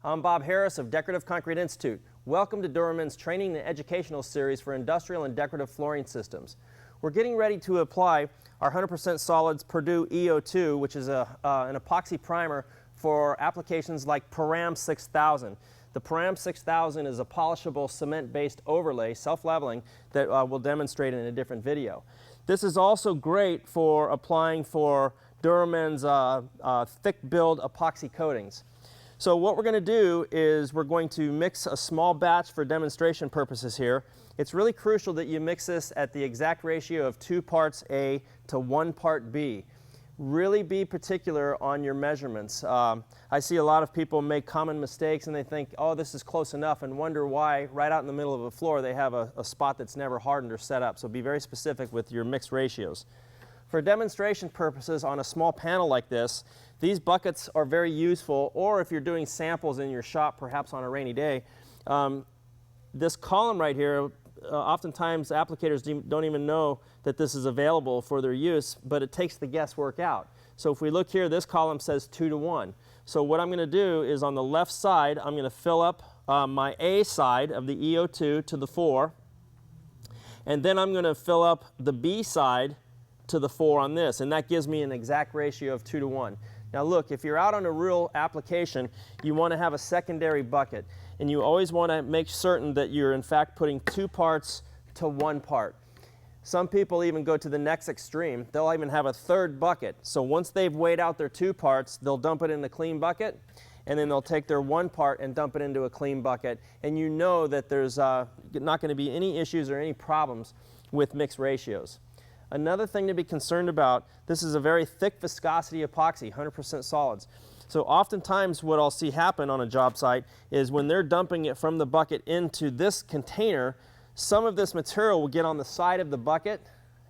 I'm Bob Harris of Decorative Concrete Institute. Welcome to Duraamen's training and educational series for industrial and decorative flooring systems. We're getting ready to apply our 100% solids Perdure E02, which is an epoxy primer for applications like Duraamen 6000. The Duraamen 6000 is a polishable cement-based overlay, self-leveling, that we'll demonstrate in a different video. This is also great for applying for Duraamen's thick build epoxy coatings. So what we're going to do is we're going to mix a small batch for demonstration purposes here. It's really crucial that you mix this at the exact ratio of 2 parts A to 1 part B. Really be particular on your measurements. I see a lot of people make common mistakes and they think, oh, this is close enough, and wonder why right out in the middle of a floor they have a spot that's never hardened or set up. So be very specific with your mix ratios. For demonstration purposes on a small panel like this, these buckets are very useful, or if you're doing samples in your shop, perhaps on a rainy day. This column right here, oftentimes applicators don't even know that this is available for their use, but it takes the guesswork out. So if we look here, this column says 2 to 1. So what I'm going to do is on the left side, I'm going to fill up my A side of the E02 to the 4, and then I'm going to fill up the B side to the 4 on this, and that gives me an exact ratio of 2 to 1. Now look, if you're out on a real application, you want to have a secondary bucket, and you always want to make certain that you're in fact putting 2 parts to 1 part. Some people even go to the next extreme. They'll even have a third bucket. So once they've weighed out their 2 parts, they'll dump it in the clean bucket, and then they'll take their 1 part and dump it into a clean bucket, and you know that there's not going to be any issues or any problems with mixed ratios. Another thing to be concerned about, this is a very thick viscosity epoxy, 100% solids. So oftentimes what I'll see happen on a job site is when they're dumping it from the bucket into this container, some of this material will get on the side of the bucket,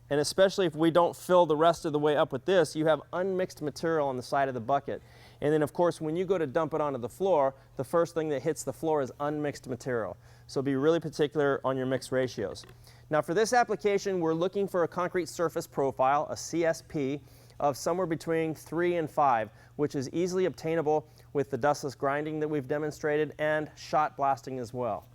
and especially if we don't fill the rest of the way up with this, you have unmixed material on the side of the bucket. And then of course when you go to dump it onto the floor, the first thing that hits the floor is unmixed material. So be really particular on your mix ratios. Now for this application, we're looking for a concrete surface profile, a CSP, of somewhere between 3 and 5, which is easily obtainable with the dustless grinding that we've demonstrated and shot blasting as well.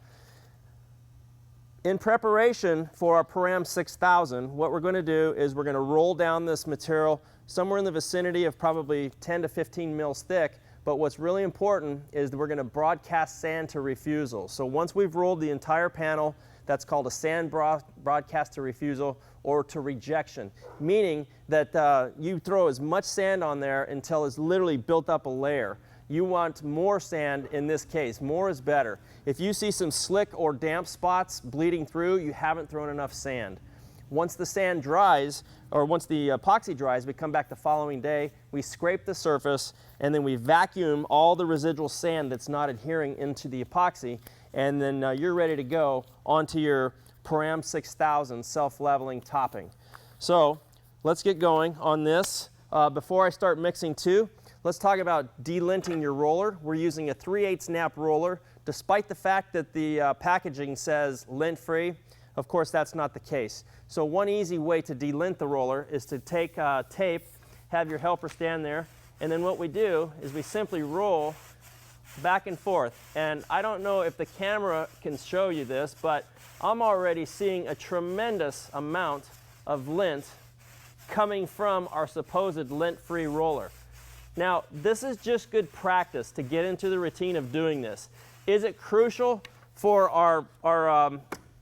In preparation for our Duraamen 6000, what we're going to do is we're going to roll down this material somewhere in the vicinity of probably 10 to 15 mils thick, but what's really important is that we're going to broadcast sand to refusal. So once we've rolled the entire panel, that's called a sand broadcast to refusal or to rejection, meaning that you throw as much sand on there until it's literally built up a layer. You want more sand in this case. More is better. If you see some slick or damp spots bleeding through, you haven't thrown enough sand. Once the sand dries, or once the epoxy dries, we come back the following day, we scrape the surface, and then we vacuum all the residual sand that's not adhering into the epoxy, and then you're ready to go onto your Duraamen 6000 self-leveling topping. So let's get going on this. Before I start mixing too, let's talk about delinting your roller. We're using a 3/8 snap roller. Despite the fact that the packaging says lint-free, of course that's not the case. So one easy way to delint the roller is to take tape, have your helper stand there, and then what we do is we simply roll back and forth. And I don't know if the camera can show you this, but I'm already seeing a tremendous amount of lint coming from our supposed lint-free roller. Now, this is just good practice to get into the routine of doing this. Is it crucial for our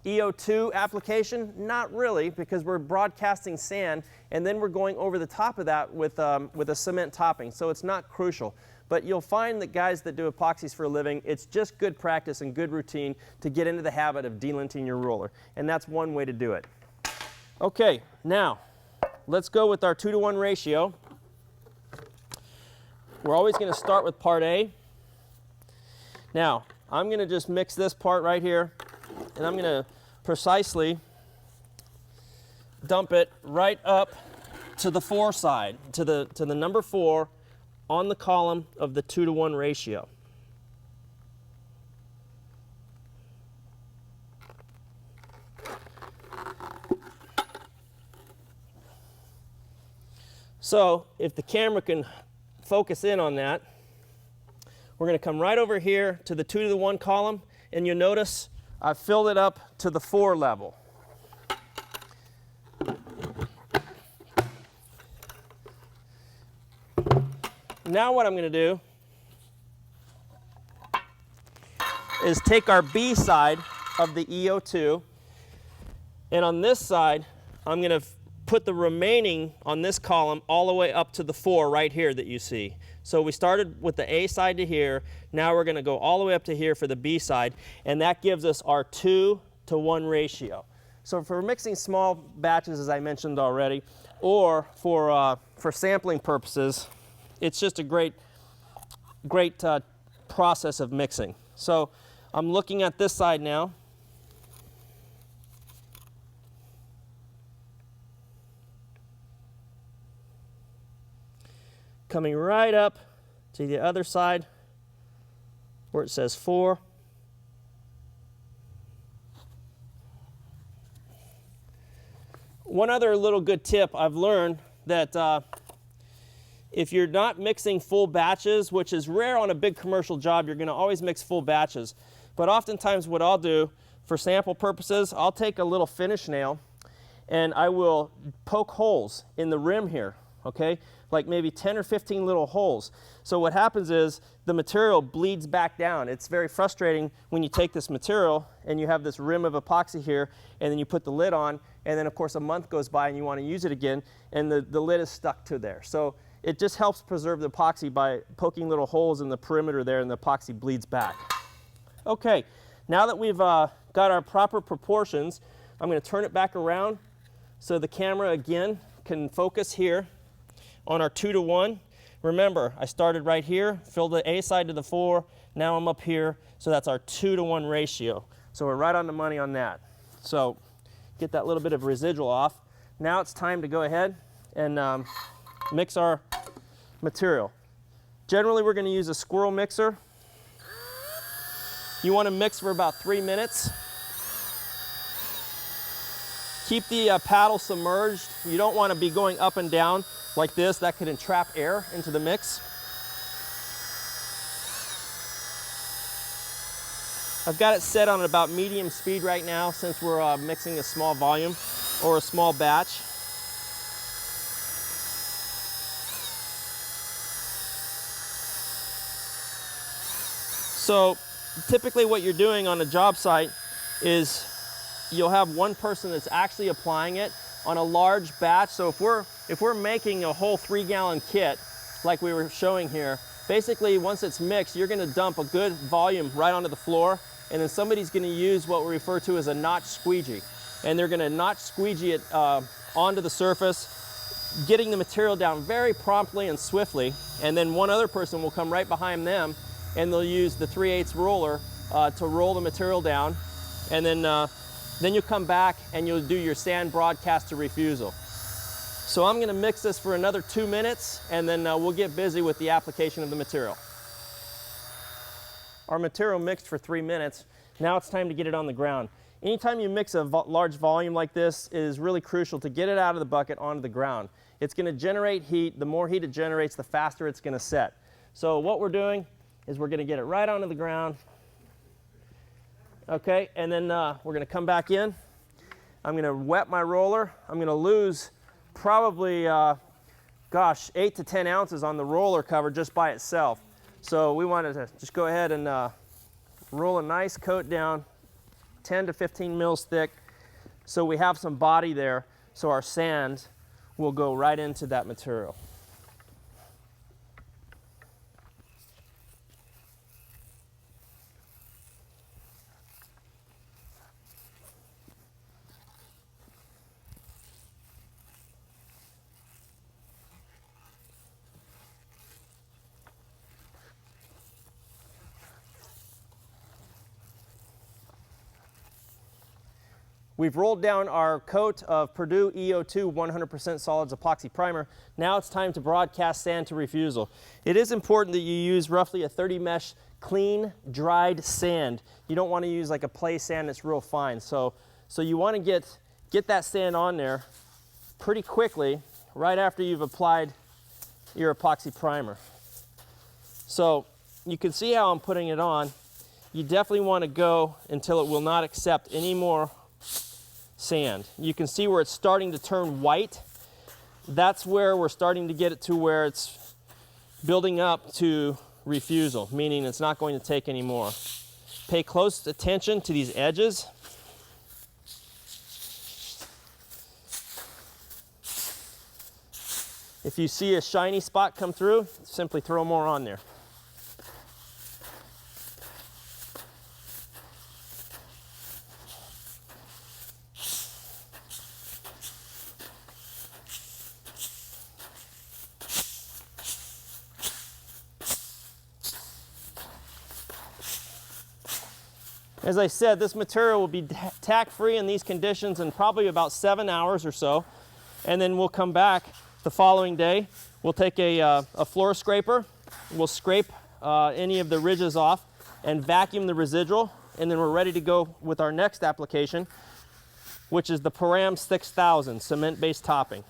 E02 application? Not really, because we're broadcasting sand and then we're going over the top of that with a cement topping, so it's not crucial. But you'll find that guys that do epoxies for a living, it's just good practice and good routine to get into the habit of delinting your roller, and that's one way to do it. Okay, now let's go with our 2 to 1 ratio. We're always going to start with part A. Now, I'm going to just mix this part right here, and I'm going to precisely dump it right up to the 4 side, to the number 4 on the column of the 2 to 1 ratio. So if the camera can focus in on that, we're going to come right over here to the 2 to the 1 column, and you'll notice I've filled it up to the 4 level. Now what I'm going to do is take our B side of the E02, and on this side I'm going to put the remaining on this column all the way up to the 4 right here that you see. So we started with the A side to here, now we're going to go all the way up to here for the B side, and that gives us our 2 to 1 ratio. So for mixing small batches, as I mentioned already, or for sampling purposes, it's just a great process of mixing. So I'm looking at this side now. Coming right up to the other side where it says 4. One other little good tip I've learned, that if you're not mixing full batches, which is rare on a big commercial job, you're going to always mix full batches. But oftentimes what I'll do for sample purposes, I'll take a little finish nail and I will poke holes in the rim here, okay? Like maybe 10 or 15 little holes. So what happens is the material bleeds back down. It's very frustrating when you take this material and you have this rim of epoxy here, and then you put the lid on, and then of course a month goes by and you want to use it again, and the lid is stuck to there. So it just helps preserve the epoxy by poking little holes in the perimeter there, and the epoxy bleeds back. Okay, now that we've got our proper proportions, I'm going to turn it back around so the camera again can focus here on our 2 to 1. Remember, I started right here, filled the A side to the 4, now I'm up here, so that's our 2 to 1 ratio. So we're right on the money on that. So get that little bit of residual off. Now it's time to go ahead and mix our material. Generally we're going to use a squirrel mixer. You want to mix for about 3 minutes. Keep the paddle submerged. You don't want to be going up and down like this. That could entrap air into the mix. I've got it set on about medium speed right now, since we're mixing a small volume or a small batch. So typically what you're doing on a job site is you'll have one person that's actually applying it on a large batch. So if we're making a whole 3-gallon kit like we were showing here, basically once it's mixed, you're going to dump a good volume right onto the floor, and then somebody's going to use what we refer to as a notch squeegee, and they're going to notch squeegee it onto the surface, getting the material down very promptly and swiftly, and then one other person will come right behind them and they'll use the 3/8 roller to roll the material down, and then you'll come back and you'll do your sand broadcast to refusal. So I'm going to mix this for another 2 minutes, and then we'll get busy with the application of the material. Our material mixed for 3 minutes. Now it's time to get it on the ground. Anytime you mix a large volume like this, it is really crucial to get it out of the bucket onto the ground. It's going to generate heat. The more heat it generates, the faster it's going to set. So what we're doing is we're going to get it right onto the ground. Okay, and then we're going to come back in. I'm going to wet my roller. I'm going to lose probably, 8 to 10 ounces on the roller cover just by itself. So we wanted to just go ahead and roll a nice coat down, 10 to 15 mils thick, so we have some body there, so our sand will go right into that material. We've rolled down our coat of Perdure E02 100% solids epoxy primer. Now it's time to broadcast sand to refusal. It is important that you use roughly a 30 mesh clean, dried sand. You don't want to use like a play sand that's real fine. So you want to get that sand on there pretty quickly right after you've applied your epoxy primer. So you can see how I'm putting it on. You definitely want to go until it will not accept any more sand. You can see where it's starting to turn white. That's where we're starting to get it to where it's building up to refusal, meaning it's not going to take any more. Pay close attention to these edges. If you see a shiny spot come through, simply throw more on there. As I said, this material will be tack-free in these conditions in probably about 7 hours or so. And then we'll come back the following day. We'll take a floor scraper. We'll scrape any of the ridges off and vacuum the residual. And then we're ready to go with our next application, which is the Duraamen 6000 cement-based topping.